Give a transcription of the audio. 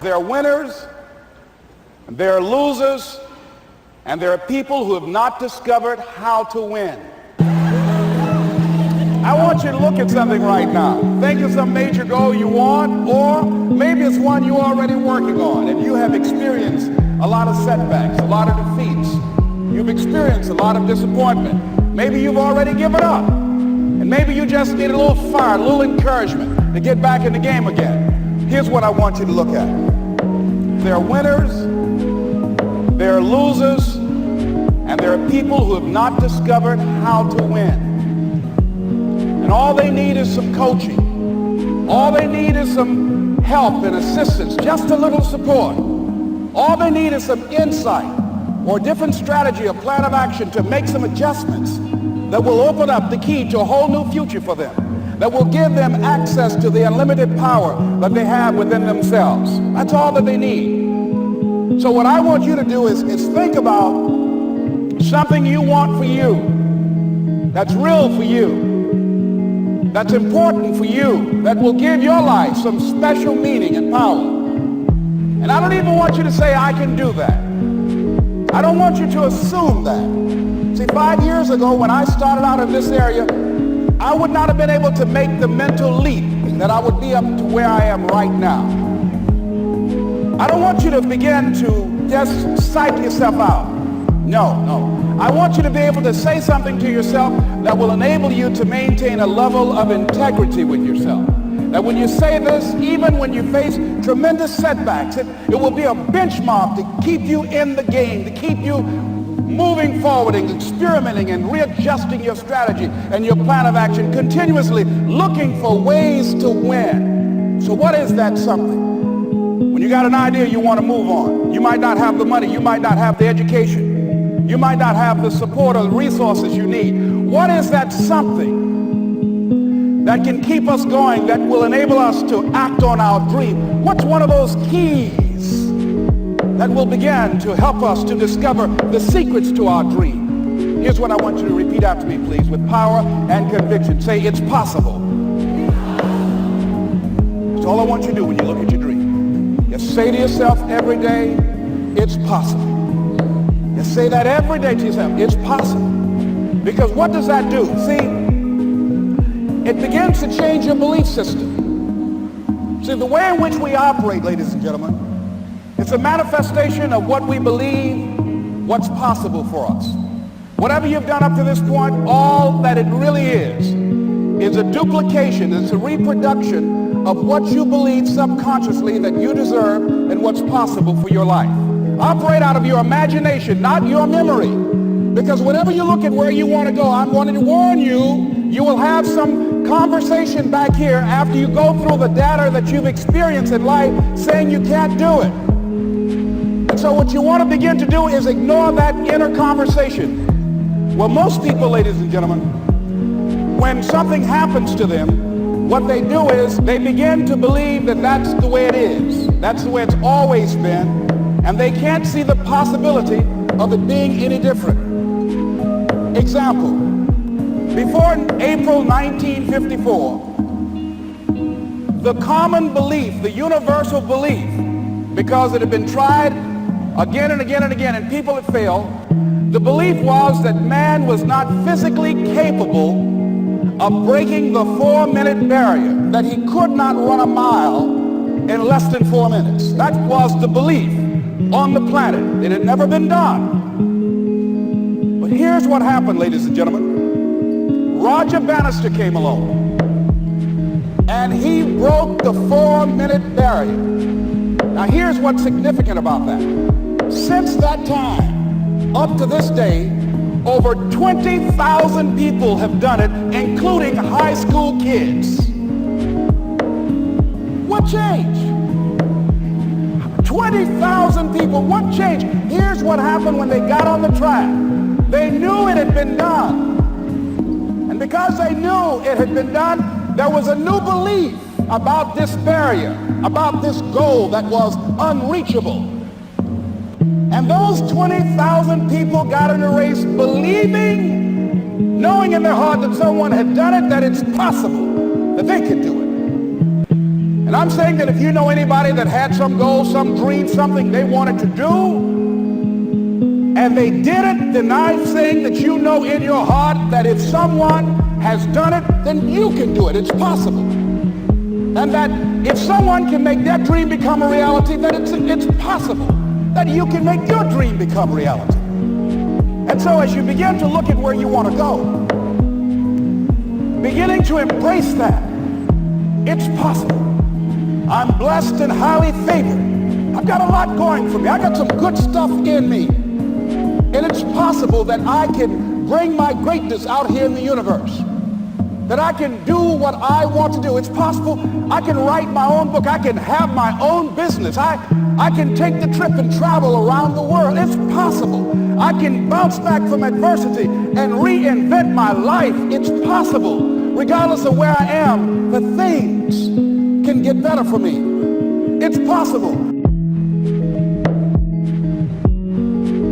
There are winners, and there are losers, and there are people who have not discovered how to win. I want you to look at something right now. Think of some major goal you want, or maybe it's one you're already working on, and you have experienced a lot of setbacks, a lot of defeats. You've experienced a lot of disappointment. Maybe you've already given up, and maybe you just need a little fire, a little encouragement to get back in the game again. Here's what I want you to look at. There are winners, there are losers, and there are people who have not discovered how to win. And all they need is some coaching. All they need is some help and assistance, just a little support. All they need is some insight or a different strategy, a plan of action to make some adjustments that will open up the key to a whole new future for them, that will give them access to the unlimited power that they have within themselves. That's all that they need. So what I want you to do is think about something you want for you, that's real for you, that's important for you, that will give your life some special meaning and power. And I don't even want you to say, I can do that. I don't want you to assume that. See, 5 years ago when I started out in this area, I would not have been able to make the mental leap that I would be up to where I am right now. I don't want you to begin to just psych yourself out. No. I want you to be able to say something to yourself that will enable you to maintain a level of integrity with yourself. That when you say this, even when you face tremendous setbacks, it will be a benchmark to keep you in the game, to keep you moving forward and experimenting and readjusting your strategy and your plan of action, continuously looking for ways to win. So what is that something? When you got an idea, you want to move on. You might not have the money. You might not have the education. You might not have the support or the resources you need. What is that something that can keep us going, that will enable us to act on our dream? What's one of those keys that will begin to help us to discover the secrets to our dream? Here's what I want you to repeat after me, please, with power and conviction. Say, it's possible. That's all I want you to do when you look at your dream. Just say to yourself every day, it's possible. Just say that every day to yourself, it's possible. Because what does that do? See, it begins to change your belief system. See, the way in which we operate, ladies and gentlemen, it's a manifestation of what we believe, what's possible for us. Whatever you've done up to this point, all that it really is a duplication, it's a reproduction of what you believe subconsciously that you deserve and what's possible for your life. Operate out of your imagination, not your memory. Because whenever you look at where you want to go, I'm wanting to warn you, you will have some conversation back here after you go through the data that you've experienced in life saying you can't do it. And so what you want to begin to do is ignore that inner conversation. Well, most people, ladies and gentlemen, when something happens to them, what they do is they begin to believe that that's the way it is. That's the way it's always been. And they can't see the possibility of it being any different. Example, before April 1954, the common belief, the universal belief, because it had been tried again and again and again and people had failed, the belief was that man was not physically capable of breaking the 4-minute barrier, that he could not run a mile in less than 4 minutes. That was the belief on the planet. It had never been done. But here's what happened, ladies and gentlemen. Roger Bannister came along, and he broke the 4-minute barrier. Now here's what's significant about that. Since that time, up to this day, over 20,000 people have done it, including high school kids. What changed? 20,000 people, what changed? Here's what happened when they got on the track. They knew it had been done. And because they knew it had been done, there was a new belief about this barrier, about this goal that was unreachable. And those 20,000 people got in a race believing, knowing in their heart that someone had done it, that it's possible, that they could do it. And I'm saying that if you know anybody that had some goal, some dream, something they wanted to do, and they did it, then I'm saying that you know in your heart that if someone has done it, then you can do it. It's possible. And that if someone can make their dream become a reality, then it's possible that you can make your dream become reality. And so as you begin to look at where you want to go, beginning to embrace that, it's possible. I'm blessed and highly favored. I've got a lot going for me. I got some good stuff in me. And it's possible that I can bring my greatness out here in the universe. That I can do what I want to do. It's possible I can write my own book. I can have my own business. I can take the trip and travel around the world. It's possible. I can bounce back from adversity and reinvent my life. It's possible. Regardless of where I am, the things can get better for me. It's possible.